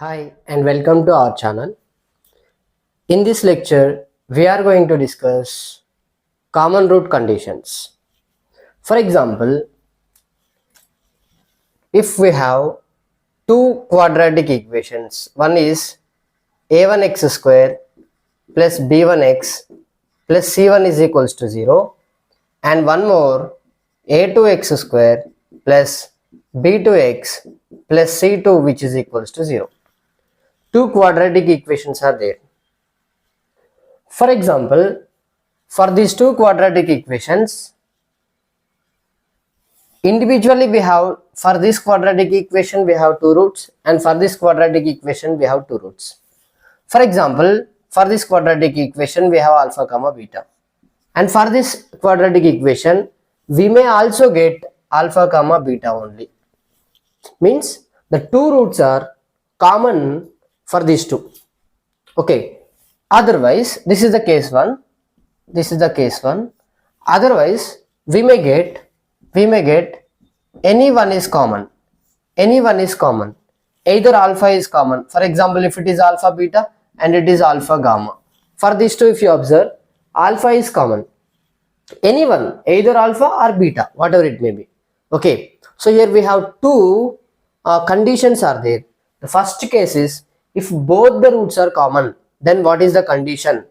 Hi and welcome to our channel. In this lecture, we are going to discuss common root conditions. For example, if we have two quadratic equations, one is a1x square plus b1x plus c1 is equals to 0 and one more a2x square plus b2x plus c2 which is equals to 0. Two quadratic equations are there. For example, for these two quadratic equations, individually we have, for this quadratic equation we have two roots, and for this quadratic equation we have two roots. For example, for this quadratic equation we have alpha comma beta, and for this quadratic equation we may also get alpha comma beta only. Means the two roots are common for these two. Okay, otherwise this is the case 1, this is the case 1. Otherwise we may get any one is common, either alpha is common. For example, if it is alpha beta and it is alpha gamma, for these two if you observe, alpha is common, anyone, either alpha or beta, whatever it may be. Okay, so here we have two conditions are there. The first case is if both the roots are common, then what is the condition,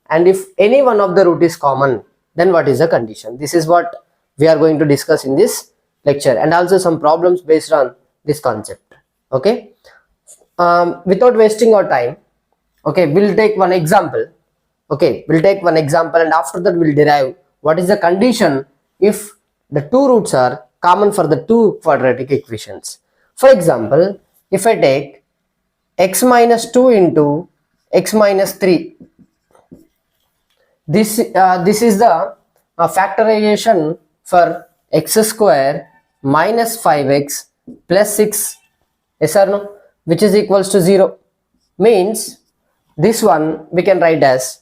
and if any one of the root is common, then what is the condition. This is what we are going to discuss in this lecture, and also some problems based on this concept. Okay, without wasting our time, okay, we'll take one example. Okay, we'll take one example and after that we'll derive what is the condition if the two roots are common for the two quadratic equations. For example, if I take x minus 2 into x minus 3, this is the factorization for x square minus 5x plus 6, yes or no, which is equals to 0. Means this one we can write as,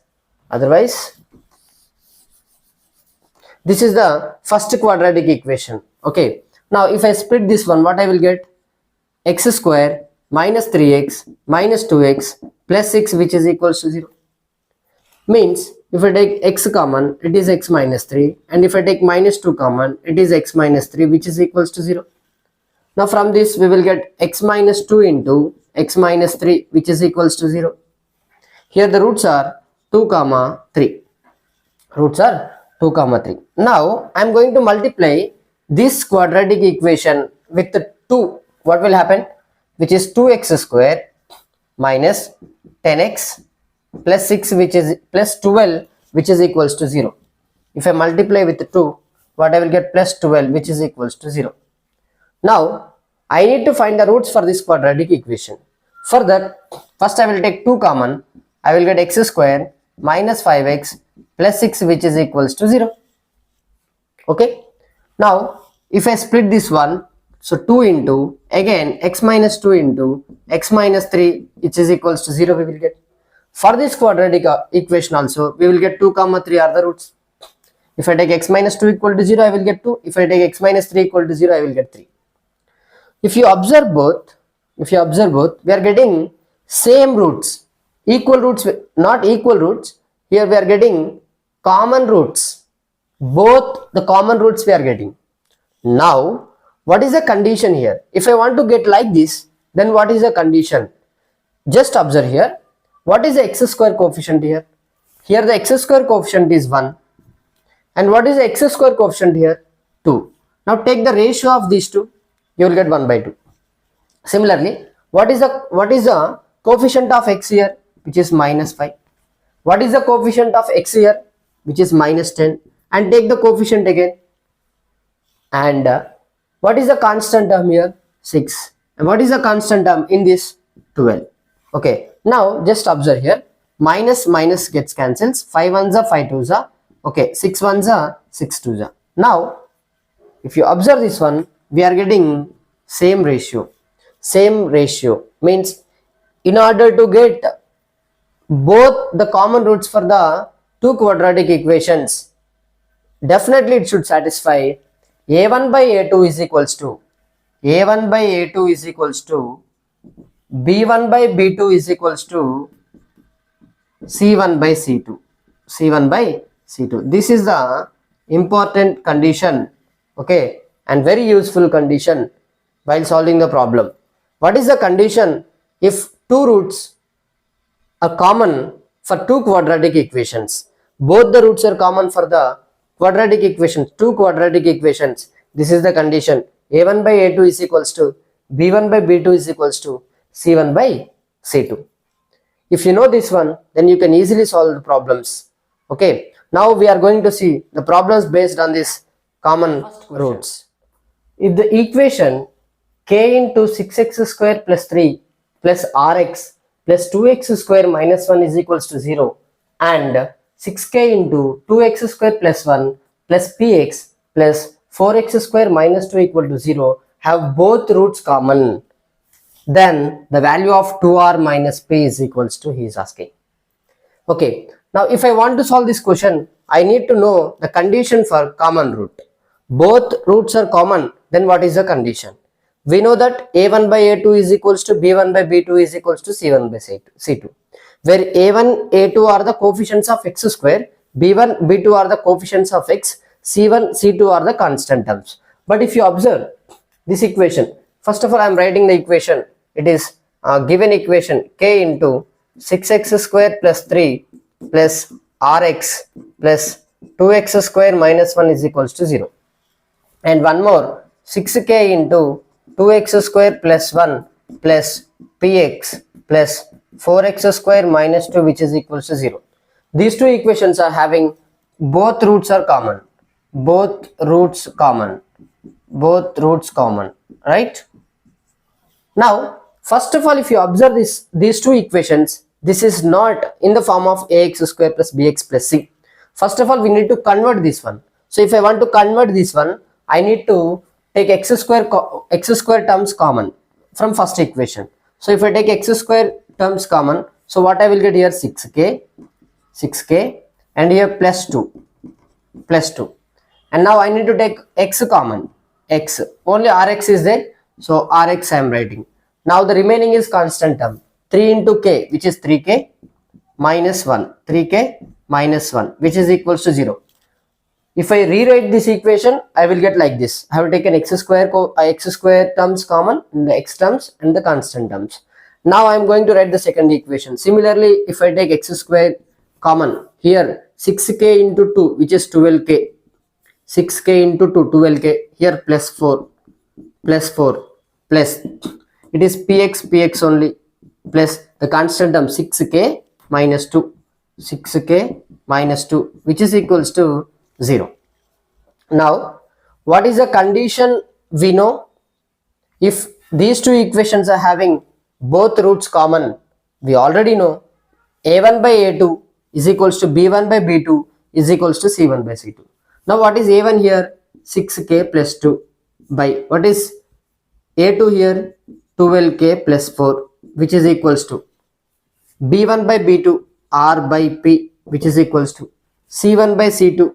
otherwise this is the first quadratic equation. Okay, now if I split this one, what I will get? X square minus 3x minus 2x plus 6 which is equals to 0. Means if I take x common, it is x minus 3, and if I take minus 2 common, it is x minus 3 which is equals to 0. Now from this we will get x minus 2 into x minus 3 which is equals to 0. Here the roots are 2 comma 3. Roots are 2 comma 3. Now I am going to multiply this quadratic equation with the 2. What will happen? Which is 2x square minus 10x plus 6 which is plus 12 which is equals to 0. If I multiply with 2, what I will get? Plus 12 which is equals to 0. Now I need to find the roots for this quadratic equation. For that, first I will take 2 common. I will get x square minus 5x plus 6 which is equals to 0. Okay, now if I split this one, so 2 into, again x minus 2 into x minus 3 which is equals to 0 we will get. For this quadratic equation also we will get 2 comma 3 are the roots. If I take x minus 2 equal to 0, I will get 2. If I take x minus 3 equal to 0, I will get 3. If you observe both, we are getting same roots, equal roots, not equal roots. Here we are getting common roots. Both the common roots we are getting. Now what is the condition here? If I want to get like this, then what is the condition? Just observe here. What is the x square coefficient here? Here the x square coefficient is 1. And what is the x square coefficient here? 2. Now take the ratio of these two. You will get 1 by 2. Similarly, what is the coefficient of x here? Which is minus 5. What is the coefficient of x here? Which is minus 10. And take the coefficient again. And what is the constant term here? 6. And what is the constant term in this? 12. Okay. Now just observe here. Minus minus gets cancels. 5 ones are 5 twos are. Okay. 6 ones are 6 twos are. Now if you observe this one, we are getting same ratio. Same ratio means in order to get both the common roots for the two quadratic equations, definitely it should satisfy a1 by a2 is equals to a1 by a2 is equals to b1 by b2 is equals to c1 by c2. c1 by c2. This is the important condition, okay, and very useful condition while solving the problem. What is the condition if two roots are common for two quadratic equations? Both the roots are common for the quadratic equations, two quadratic equations. This is the condition. a1 by a2 is equals to b1 by b2 is equals to c1 by c2. If you know this one, then you can easily solve the problems. Okay, now we are going to see the problems based on this common roots. If the equation k into 6x square plus 3 plus rx plus 2x square minus 1 is equals to 0 and 6k into 2x square plus 1 plus px plus 4x square minus 2 equal to 0 have both roots common, then the value of 2r minus p is equals to, he is asking. Okay, now if I want to solve this question, I need to know the condition for common root. Both roots are common, then what is the condition? We know that a1 by a2 is equals to b1 by b2 is equals to c1 by c2, where a1, a2 are the coefficients of x square, b1, b2 are the coefficients of x, c1, c2 are the constant terms. But if you observe this equation, first of all I am writing the equation. It is given equation k into 6x square plus 3 plus rx plus 2x square minus 1 is equals to 0. And one more, 6k into 2x square plus 1 plus px plus 4x square minus 2 which is equals to 0. These two equations are having both roots are common. Both roots common. Both roots common. Right? Now, first of all, if you observe these two equations, this is not in the form of ax square plus bx plus c. First of all, we need to convert this one. So, if I want to convert this one, I need to take x square terms common from first equation. So, if I take x square terms common, so what I will get here 6k and here plus 2. And now I need to take x common, x, only rx is there. So rx I am writing. Now the remaining is constant term. 3 into k, which is 3k minus 1. 3k minus 1, which is equals to 0. If I rewrite this equation, I will get like this. I have taken x square terms common in the x terms and the constant terms. Now I am going to write the second equation. Similarly, if I take x square common, here 6k into 2, which is 12k. 6k into 2, 12k. Here plus 4 plus it is px only plus the constant term 6k minus 2 which is equals to 0. Now what is the condition we know? If these two equations are having both roots common, we already know a1 by a2 is equals to b1 by b2 is equals to c1 by c2. Now what is a1 here? 6k plus 2 by what is a2 here? 12k plus 4 which is equals to b1 by b2 r by p which is equals to c1 by c2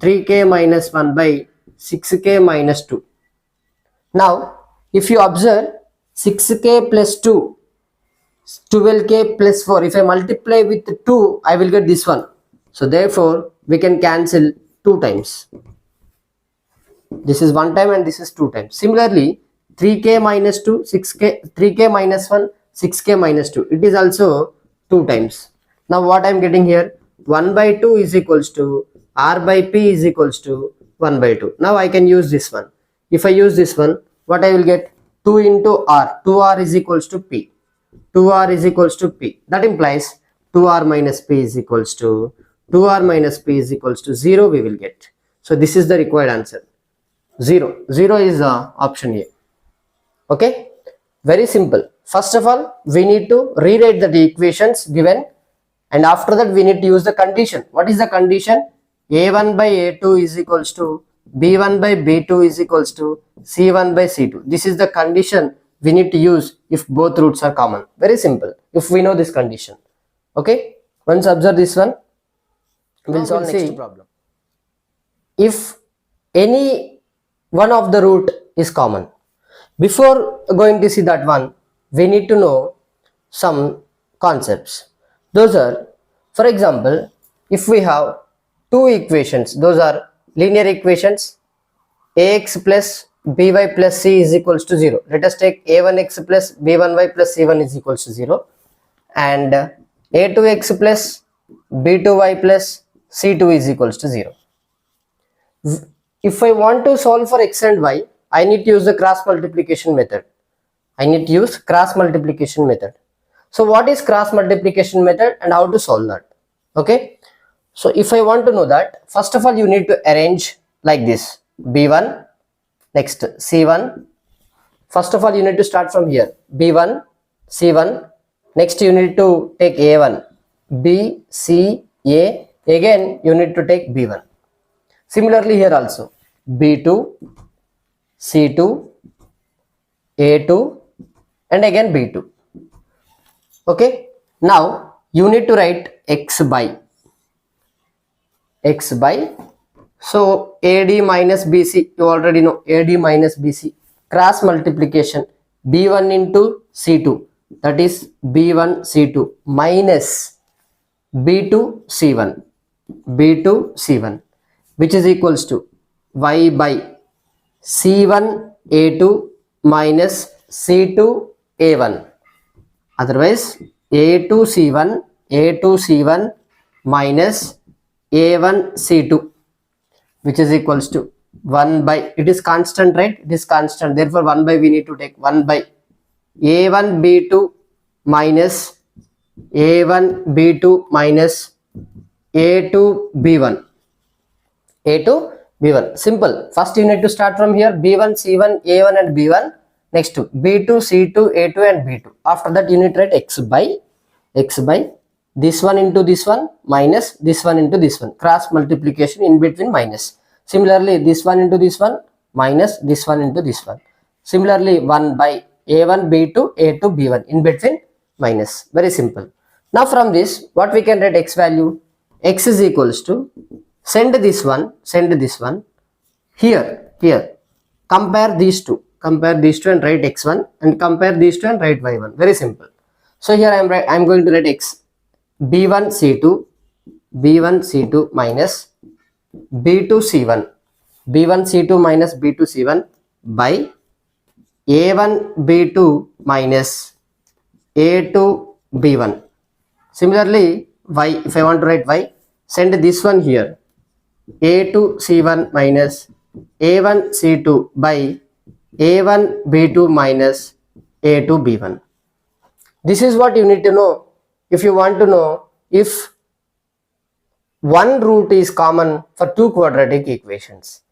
3k minus 1 by 6k minus 2. Now if you observe 6k plus 2, 12k plus 4, if I multiply with 2 I will get this one. So therefore we can cancel 2 times. This is 1 time and this is 2 times. Similarly 3k minus 2, 6k, 3k minus 1, 6k minus 2. It is also 2 times. Now what I am getting here? 1 by 2 is equals to r by p is equals to 1 by 2. Now I can use this one. If I use this one, what I will get? 2 into r. 2r is equals to p. 2r is equals to p. That implies 2r minus p is equals to 2r minus p is equals to 0 we will get. So this is the required answer. 0. 0 is option A. Okay, very simple. First of all, we need to rewrite the equations given, and after that we need to use the condition. What is the condition? a1 by a2 is equals to b1 by b2 is equals to c1 by c2. This is the condition we need to use if both roots are common. Very simple if we know this condition. Okay, once observe this one, we'll solve next problem. If any one of the root is common, before going to see that one, we need to know some concepts. Those are, for example, if we have two equations, those are linear equations, ax plus by plus c is equals to 0. Let us take a1x plus b1y plus c1 is equals to 0, and a2x plus b2y plus c2 is equals to 0. If I want to solve for x and y, I need to use the cross multiplication method. I need to use cross multiplication method. So what is cross multiplication method and how to solve that? Okay. So if I want to know that, first of all you need to arrange like this: b1, next c1. First of all you need to start from here: b1, c1. Next you need to take a1, b, c, a. Again you need to take b1. Similarly here also, b2, c2, a2, and again b2. Okay. Now you need to write x by. So AD minus BC, you already know AD minus BC. Cross multiplication, B1 into C2, that is B1 C2 minus B2 C1, which is equals to y by C1 A2 minus C2 A1. Otherwise A2 C1 minus A1 C2, which is equals to 1 by, it is constant, right? It is constant, therefore 1 by we need to take 1 by A1 B2 minus A1 B2 minus A2 B1. Simple. First you need to start from here: B1 C1 A1 and B1. Next to B2 C2 A2 and B2. After that you need to write x by this one into this one minus this one into this one. Cross multiplication, in between minus. Similarly this one into this one minus this one into this one. Similarly 1 by A1 B2 A2 B1, in between minus. Very simple. Now from this what we can write x value? X is equals to, send this one here, compare these two and write x1, and compare these two and write y1. Very simple. So here I am going to write x b1 c2 minus b2 c1 minus b2 c1 by a1 b2 minus a2 b1. Similarly y, if I want to write y, send this one here: a2 c1 minus a1 c2 by a1 b2 minus a2 b1. This is what you need to know if you want to know if one root is common for two quadratic equations.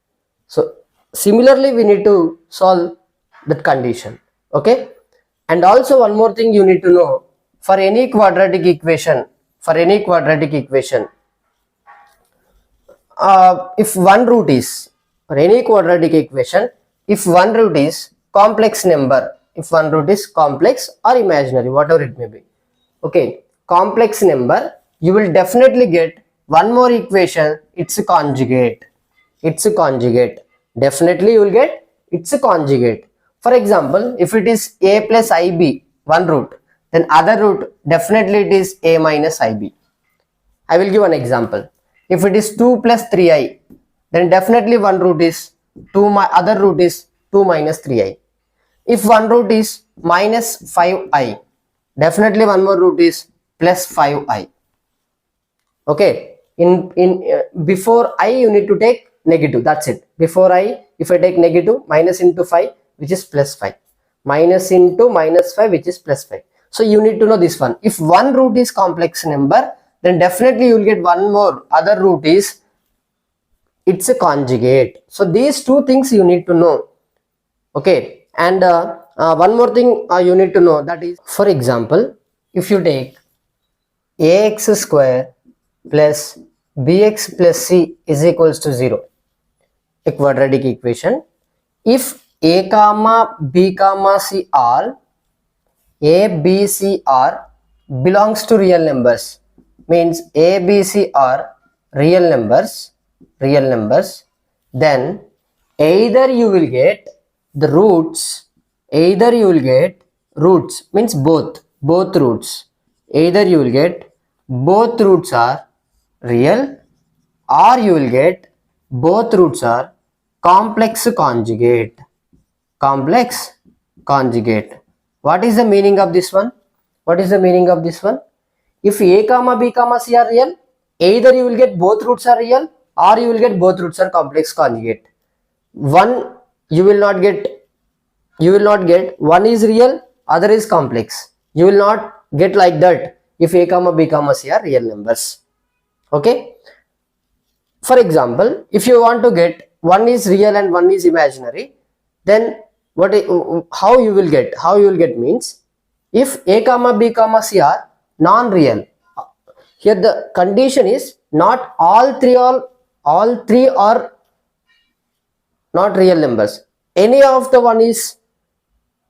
So similarly we need to solve that condition. Okay. And also one more thing you need to know: for any quadratic equation, if one root is, for any quadratic equation, if one root is complex number, if one root is complex or imaginary, whatever it may be, okay, complex number, you will definitely get one more equation, its conjugate. Definitely you will get its conjugate. For example, if it is a plus ib, one root, then other root definitely it is a minus ib. I will give an example. If it is 2 plus 3i, then definitely one root is 2, other root is 2 minus 3i. If one root is minus 5i, definitely one more root is plus 5i. Okay. Before I you need to take negative, that's it. Before I, if I take negative, minus into 5, which is plus 5, minus into minus 5, which is plus 5. So you need to know this one. If one root is complex number, then definitely you will get one more other root is its a conjugate. So these two things you need to know. Okay. And one more thing you need to know, that is, for example, if you take ax square plus bx plus c is equals to 0, a quadratic equation. If a comma b comma c all, a b c r belongs to real numbers, means a b c are real numbers, then either you will get the roots, means both both roots. Either you will get both roots are real, or you will get both roots are complex conjugate. Complex conjugate. What is the meaning of this one? What is the meaning of this one? If a comma b comma c are real, either you will get both roots are real, or you will get both roots are complex conjugate. One you will not get, one is real, other is complex. You will not get like that if a comma b comma c are real numbers. Okay, for example, if you want to get one is real and one is imaginary, then how you will get, means if a comma b comma c are non-real, here the condition is not all three are not real numbers, any of the one is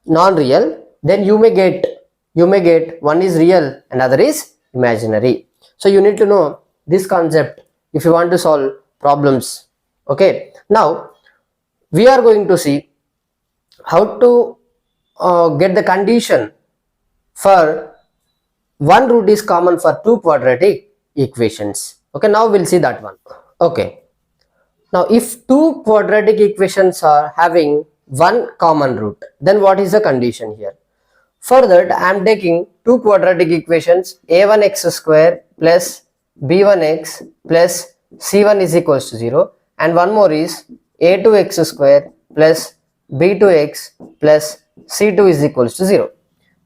non-real, then you may get one is real and other is imaginary. So you need to know this concept if you want to solve problems. Okay, now we are going to see how to get the condition for one root is common for two quadratic equations. Okay, now we'll see that one. Okay, now if two quadratic equations are having one common root, then what is the condition here? For that, I am taking two quadratic equations, a1x square plus b1x plus c1 is equals to 0, and one more is a2x square plus b2x plus c2 is equals to 0.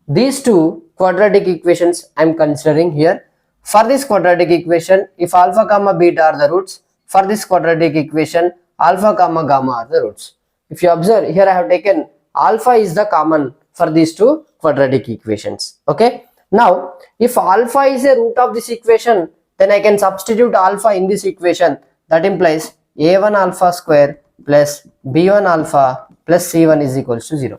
These two quadratic equations I am considering here. For this quadratic equation, if alpha comma beta are the roots, for this quadratic equation alpha comma gamma are the roots. If you observe here, I have taken alpha is the common for these two quadratic equations. Okay, now if alpha is a root of this equation, then I can substitute alpha in this equation. That implies a1 alpha square plus b1 alpha plus c1 is equals to 0.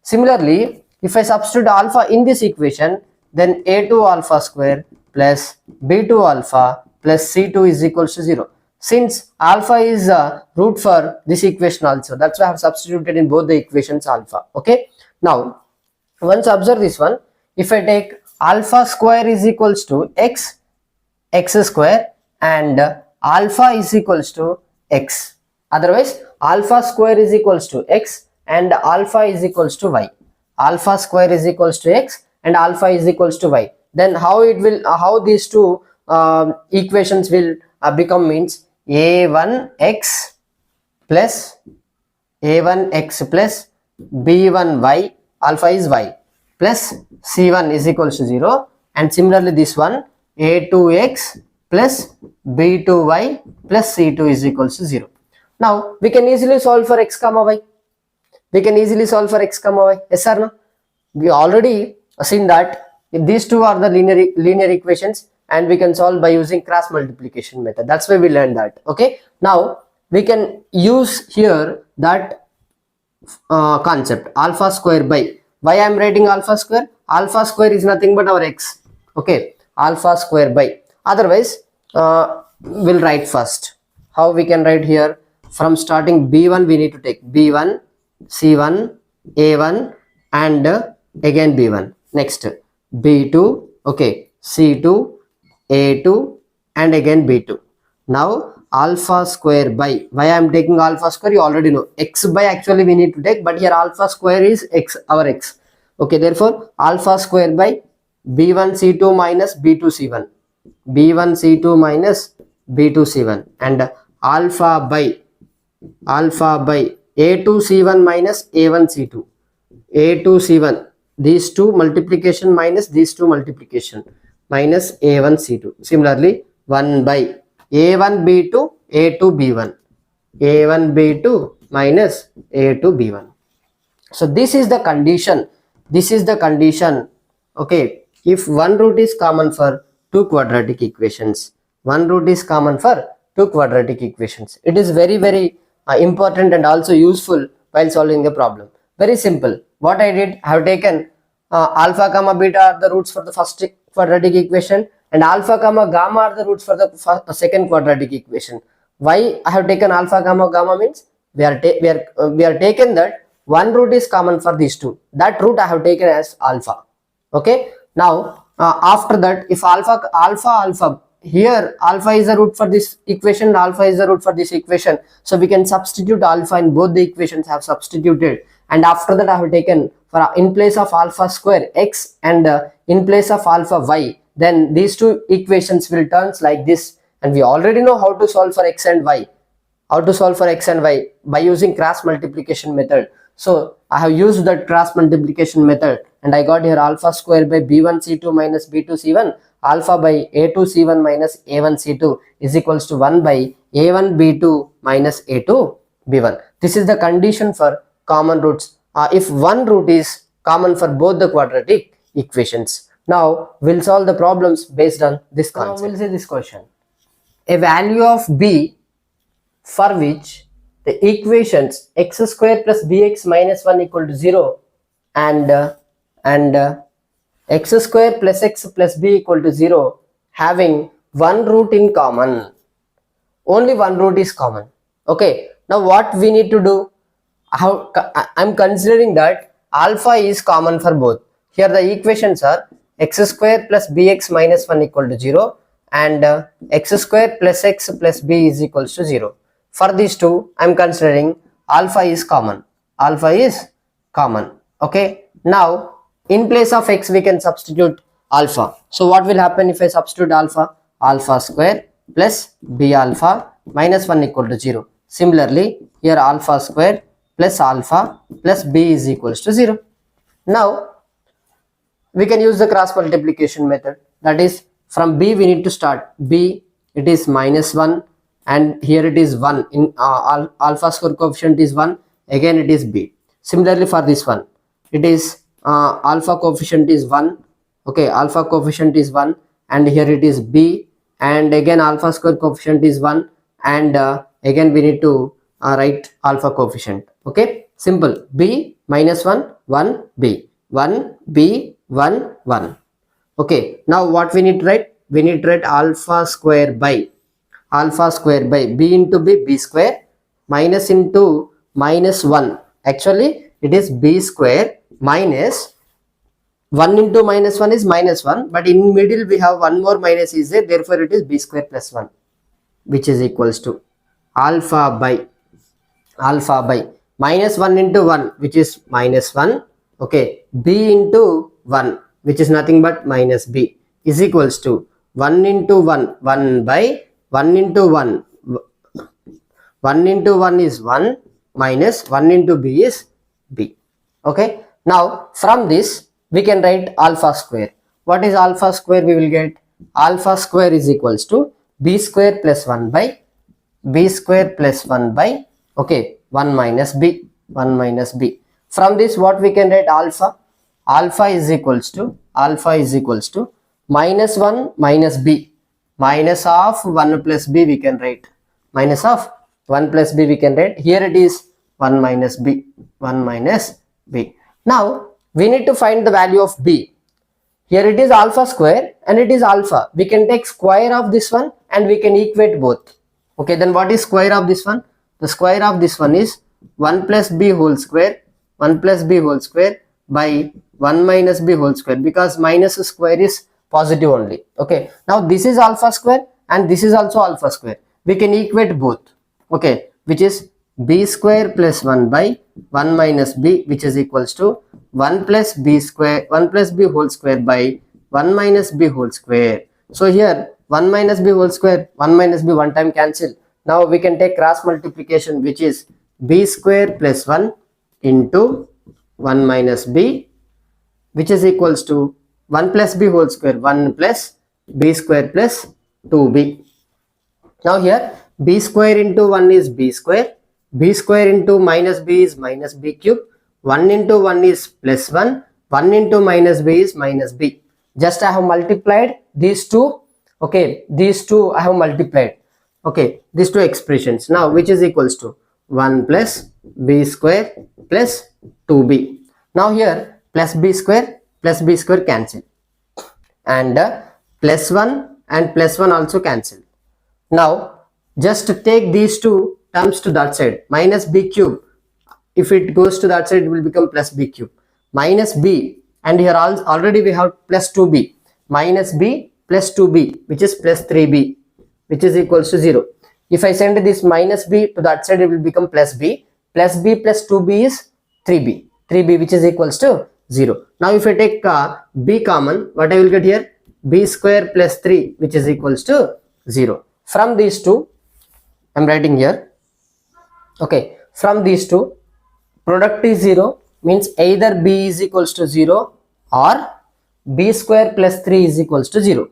Similarly, if I substitute alpha in this equation, then a2 alpha square plus b2 alpha plus c2 is equals to 0. Since alpha is a root for this equation also, that's why I have substituted in both the equations alpha. Okay, now once observe this one, if I take alpha square is equals to x square and alpha is equals to x, otherwise alpha square is equals to x and alpha is equals to y, alpha square is equals to x and alpha is equals to y, then how these two equations will become means a1x plus b1y, alpha is y, plus c1 is equals to 0, and similarly this one a2x plus b2y plus c2 is equals to 0. Now we can easily solve for x comma y. Yes or no? We already seen that these two are the linear equations and we can solve by using cross multiplication method. That's why we learned that. Okay, now we can use here that concept alpha square by, why I am writing alpha square? Alpha square is nothing but our x. Okay, alpha square by, otherwise we'll write first. How we can write here? From starting b1 we need to take b1 c1 a1 and again b1, next b2, okay, c2 a2 and again b2. Now alpha square by, why I am taking alpha square? You already know x by actually we need to take, but here alpha square is x, our x. Okay, therefore alpha square by b1 c2 minus b2 c1, b1 c2 minus b2 c1, and alpha by a2 c1 minus a1 c2, a2 c1, these two multiplication minus these two multiplication minus a1 c2. Similarly 1 by a1 b2 a2 b1, a1 b2 minus a2 b1. So this is the condition, okay, if one root is common for two quadratic equations, it is very important and also useful while solving the problem. Very simple. What I did, I have taken alpha comma beta are the roots for the first quadratic equation and alpha comma gamma are the roots for the second quadratic equation. Why I have taken alpha comma gamma means we are taken that one root is common for these two, that root I have taken as alpha. Okay, Now after that, if alpha here, alpha is the root for this equation and alpha is the root for this equation, so we can substitute alpha in both the equations. Have substituted, and after that I have taken for in place of alpha square x and in place of alpha y, then these two equations will turns like this. And we already know how to solve for x and y, by using cross multiplication method. So I have used that cross multiplication method, and I got here alpha square by b1 c2 minus b2 c1, alpha by a2 c1 minus a1 c2 is equals to 1 by a1 b2 minus a2 b1. This is the condition for common roots, if one root is common for both the quadratic equations. Now we'll solve the problems based on this concept. Now we'll say this question: a value of b for which the equations x square plus bx minus 1 equal to 0 and x square plus x plus b equal to 0 having one root in common. Only one root is common. Okay, now what we need to do, I'm considering that alpha is common for both. Here the equations are x square plus bx minus 1 equal to 0 and x square plus x plus b is equals to 0. For these two, I'm considering alpha is common. Alpha is common. Okay. Now, in place of x, we can substitute alpha. So, what will happen if I substitute alpha? Alpha square plus b alpha minus 1 equal to 0. Similarly, here alpha square plus alpha plus b is equals to 0. Now, we can use the cross multiplication method. That is, from b we need to start. B, it is minus 1. And here it is 1 in alpha square coefficient is 1, again it is b. Similarly for this one, it is alpha coefficient is 1, okay, alpha coefficient is 1 and here it is b, and again alpha square coefficient is 1 and again we need to write alpha coefficient. Okay, simple. B minus 1 1 b 1 b 1 1. Okay, now what we need to write? We need to write alpha square by b into b square minus into minus 1. Actually it is b square minus 1 into minus 1 is minus 1, but in middle we have one more minus is there, therefore it is b square plus 1, which is equals to alpha by minus 1 into 1, which is minus 1, okay, b into 1, which is nothing but minus b, is equals to 1 into 1 1 by 1 into 1 is 1 minus 1 into b is b. Okay, now from this we can write alpha square. What is alpha square? We will get alpha square is equals to b square plus 1 by okay 1 minus b. From this what we can write? Alpha is equals to minus 1 minus b, minus of 1 plus b we can write, here it is 1 minus b. Now we need to find the value of b. Here it is alpha square and it is alpha. We can take square of this one and we can equate both. Okay, then what is square of this one? The square of this one is 1 plus b whole square by 1 minus b whole square, because minus square is positive only. Okay, now this is alpha square and this is also alpha square. We can equate both. Okay, which is b square plus 1 by 1 minus b, which is equals to 1 plus b whole square by 1 minus b whole square. So here 1 minus b whole square, 1 minus b one time cancel. Now we can take cross multiplication, which is b square plus 1 into 1 minus b, which is equals to 1 plus b whole square, 1 plus b square plus 2b. Now here b square into 1 is b square into minus b is minus b cube, 1 into 1 is plus 1 into minus b is minus b. Just I have multiplied these two. Okay, these two I have multiplied. Okay, these two expressions now, which is equals to 1 plus b square plus 2b. Now here plus b square cancel, and plus 1 and plus 1 also cancel. Now just take these two terms to that side. Minus b cube, if it goes to that side it will become plus b cube, minus b and here already we have plus 2b, minus b plus 2b, which is plus 3b, which is equals to 0. If I send this minus b to that side, it will become plus b. Plus b plus 2b is 3b, 3b, which is equals to 0. Now if I take b common, what I will get here? B square plus 3, which is equals to 0. From these two, I am writing here. Okay, from these two, product is 0, means either b is equals to 0 or b square plus 3 is equals to 0.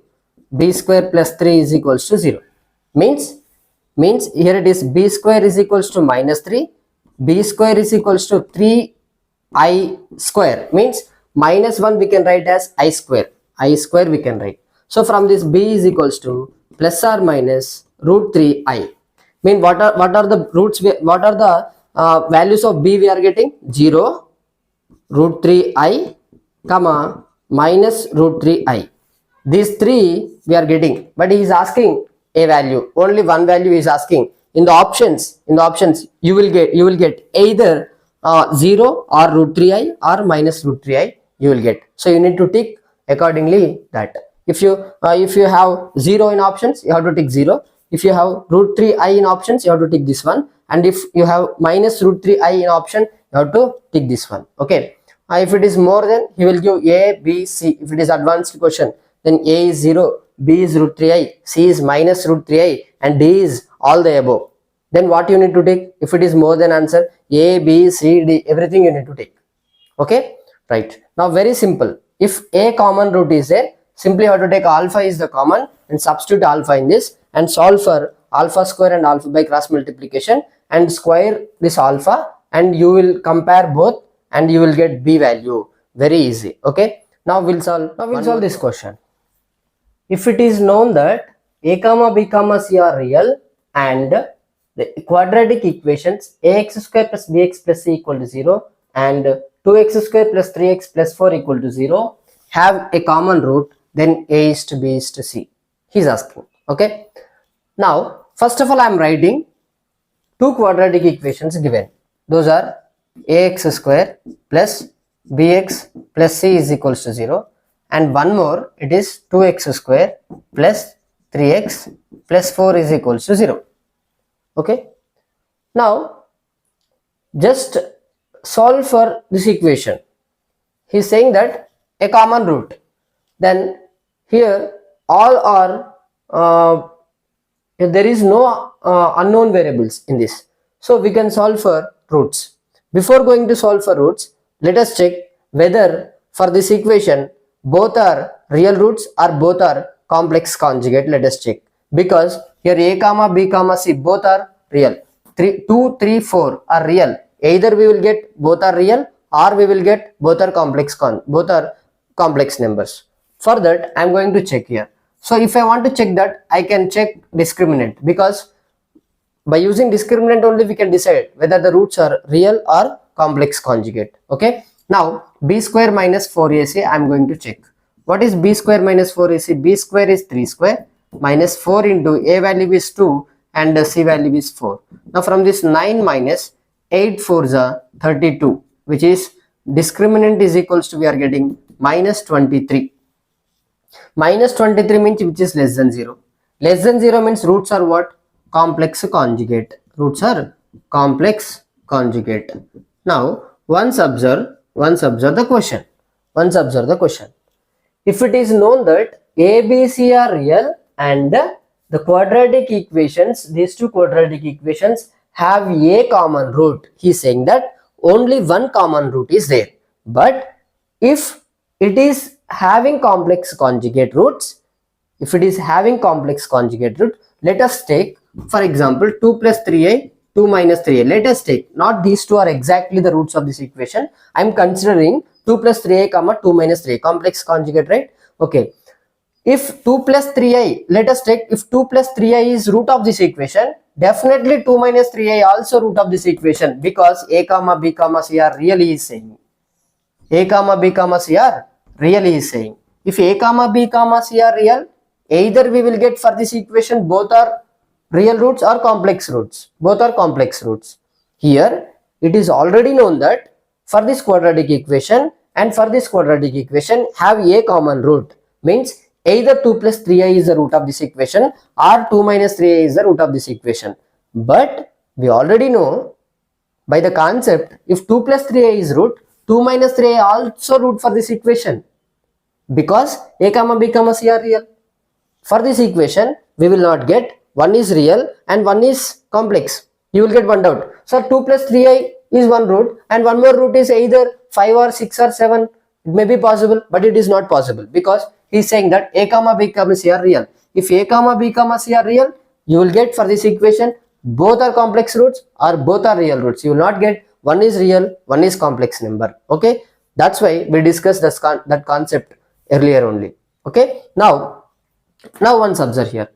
B square plus 3 is equals to 0. Means here it is b square is equals to minus 3, b square is equals to 3i square, means minus 1 we can write as I square we can write. So from this b is equals to plus or minus root 3i. Mean what are the roots, what are the values of b we are getting? 0, root 3i, comma minus root 3i. These three we are getting, but he is asking a value, only one value is asking. In the options you will get either 0 or root 3i or minus root 3i you will get. So you need to tick accordingly that. If you have 0 in options, you have to tick 0. If you have root 3i in options, you have to tick this one, and if you have minus root 3i in option, you have to tick this one. Okay, if it is more, then he will give a, b, c. If it is advanced question, then a is 0, b is root 3i, c is minus root 3i, and d is all the above. Then what you need to take? If it is more than answer, a, b, c, d, everything you need to take. Okay, right. Now very simple. If a common root is there, simply you have to take alpha is the common and substitute alpha in this and solve for alpha square and alpha by cross multiplication and square this alpha, and you will compare both and you will get b value. Very easy. Okay, now we'll solve this question. If it is known that a comma b comma c are real and the quadratic equations ax square plus bx plus c equal to 0 and 2x square plus 3x plus 4 equal to 0 have a common root, then a is to b is to c. He is asking. Okay, now first of all I am writing two quadratic equations given. Those are ax square plus bx plus c is equals to 0, and one more, it is 2x square plus 3x plus 4 is equals to 0. Okay, now just solve for this equation. He is saying that a common root, then here all are there is no unknown variables in this, so we can solve for roots. Before going to solve for roots, let us check whether for this equation both are real roots or both are complex conjugate. Let us check, because here a comma b comma c both are real. 2, 3, 4 are real. Either we will get both are real or we will get both are complex numbers. For that I am going to check here. So if I want to check that, I can check discriminant, because by using discriminant only we can decide whether the roots are real or complex conjugate. Okay, now b square minus 4ac I am going to check. What is b square minus 4ac? B square is 3 square minus 4 into a value is 2 and the c value is 4. Now from this 9 minus 8 4s are 32, which is discriminant is equals to, we are getting minus 23. Minus 23 means which is less than 0. Less than 0 means roots are what? Complex conjugate. Roots are complex conjugate. Now once observe the question. If it is known that a, b, c are real and the quadratic equations, these two quadratic equations have a common root, he is saying that only one common root is there. But if it is having complex conjugate roots, let us take for example 2 plus 3a, 2 minus 3a. Let us take, not these two are exactly the roots of this equation. I am considering 2 plus 3a comma 2 minus 3a, complex conjugate, right? Okay, if 2 plus 3i, let us take, if 2 plus 3i is root of this equation, definitely 2 minus 3i also root of this equation, because a comma b comma c are really is saying. A comma b comma c are really is saying. If a comma b comma c are real, either we will get for this equation both are real roots or complex roots. Both are complex roots. Here it is already known that for this quadratic equation and for this quadratic equation have a common root, means either 2 plus 3i is the root of this equation or 2 minus 3i is the root of this equation. But we already know by the concept, if 2 plus 3i is root, 2 minus 3i also root for this equation, because a comma b comma c are real. For this equation we will not get one is real and one is complex. You will get one doubt. So 2 plus 3i is one root and one more root is either 5 or 6 or 7. It may be possible, but it is not possible because he is saying that a comma b comma c are real. If a comma b comma c are real, you will get for this equation both are complex roots or both are real roots. You will not get one is real, one is complex number. Okay, that's why we discussed that concept earlier only. Okay, now once observe here.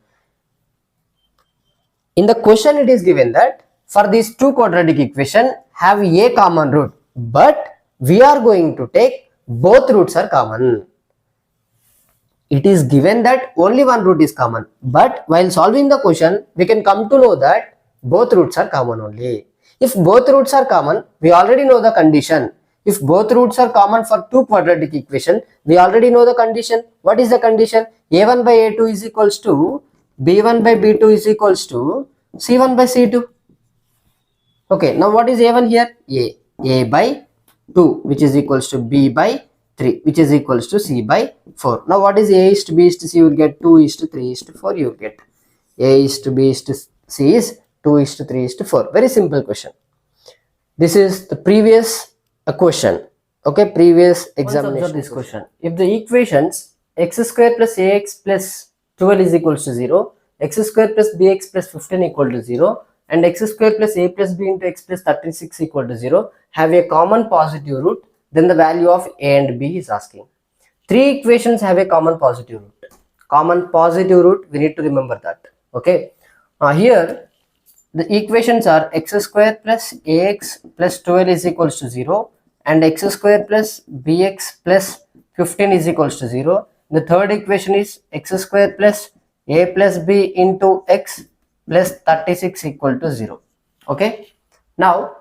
In the question it is given that for these two quadratic equation have a common root, but we are going to take both roots are common. It is given that only one root is common, but while solving the question we can come to know that both roots are common only. If both roots are common, we already know the condition. If both roots are common for two quadratic equation, we already know the condition. What is the condition? A1 by A2 is equals to B1 by B2 is equals to C1 by C2. Okay, now what is A1 here? A by 2 which is equals to B by 3 which is equals to C by 4. Now what is A is to B is to C? You will get 2 is to 3 is to 4. You will get A is to B is to C is 2 is to 3 is to 4. Very simple question. This is the previous question. Okay, previous examination. This question. If the equations x square plus ax plus 12 is equals to 0, x square plus bx plus 15 equal to 0, and x square plus a plus b into x plus 36 equal to 0 have a common positive root, then the value of a and b is asking. Three equations have a common positive root. Common positive root, we need to remember that. Okay. Here the equations are x square plus ax plus 12 is equals to 0 and x square plus bx plus 15 is equals to 0. The third equation is x square plus a plus b into x plus 36 equal to 0. Okay. Now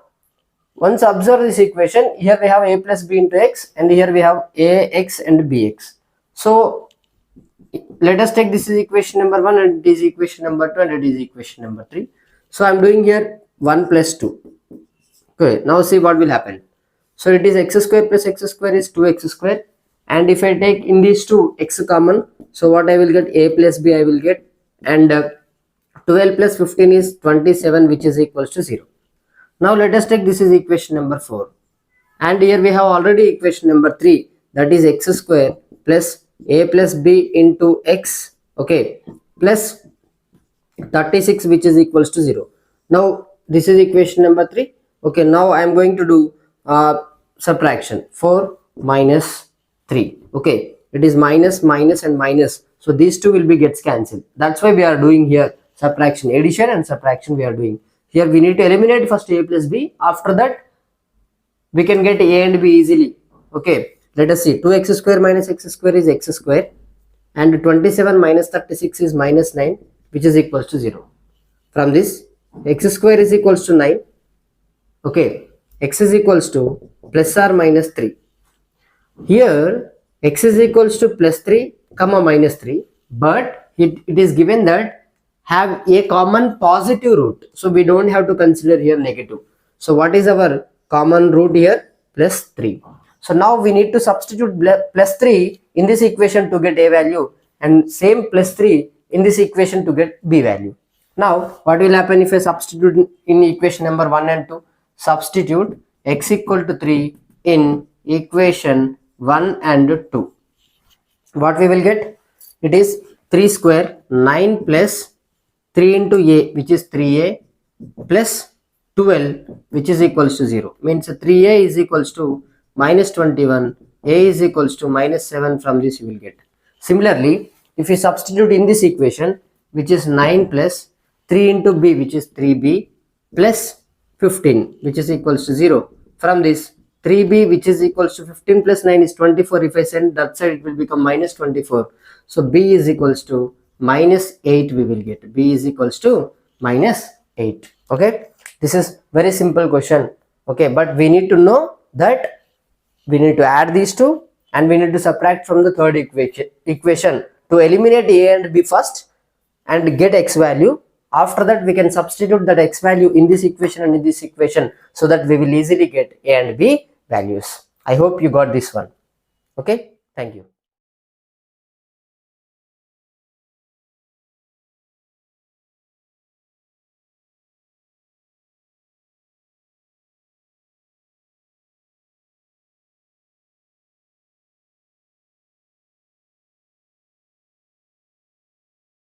once observe this equation, here we have a plus b into x and here we have ax and bx. So let us take this is equation number 1 and this is equation number 2 and it is equation number 3. So I am doing here 1 plus 2. Okay, now see what will happen. So it is x square plus x square is 2x square, and if I take in these two x common, so what I will get, a plus b I will get, and 12 plus 15 is 27 which is equals to 0. Now let us take this is equation number 4, and here we have already equation number 3, that is x square plus a plus b into x, okay, plus 36 which is equals to 0. Now this is equation number 3. Okay, now I am going to do subtraction. 4 minus 3. Okay, it is minus, minus and minus, so these two will be gets cancelled. That's why we are doing here subtraction, addition and subtraction we are doing. Here we need to eliminate first a plus b, after that we can get a and b easily. Okay, let us see. 2x square minus x square is x square, and 27 minus 36 is minus 9 which is equals to 0. From this x square is equals to 9. Okay, x is equals to plus or minus 3. Here x is equals to plus 3 comma minus 3, but it is given that have a common positive root, so we don't have to consider here negative. So what is our common root here? Plus 3. So now we need to substitute plus 3 in this equation to get a value, and same plus 3 in this equation to get b value. Now what will happen if I substitute in equation number 1 and 2? Substitute x equal to 3 in equation 1 and 2. What we will get? It is 3 square 9 plus 3 into a which is 3a plus 12 which is equals to 0. Means 3a is equals to minus 21, a is equals to minus 7. From this you will get. Similarly, if you substitute in this equation, which is 9 plus 3 into b which is 3b plus 15 which is equals to 0. From this 3b which is equals to 15 plus 9 is 24. If I send that side, it will become minus 24. So b is equals to minus 8 we will get. B is equals to minus 8. Okay, this is very simple question. Okay, but we need to know that We need to add these two and we need to subtract from the third equation to eliminate a and b first and get x value. After that we can substitute that x value in this equation and in this equation, so that we will easily get a and b values. I hope you got this one. Okay, thank you.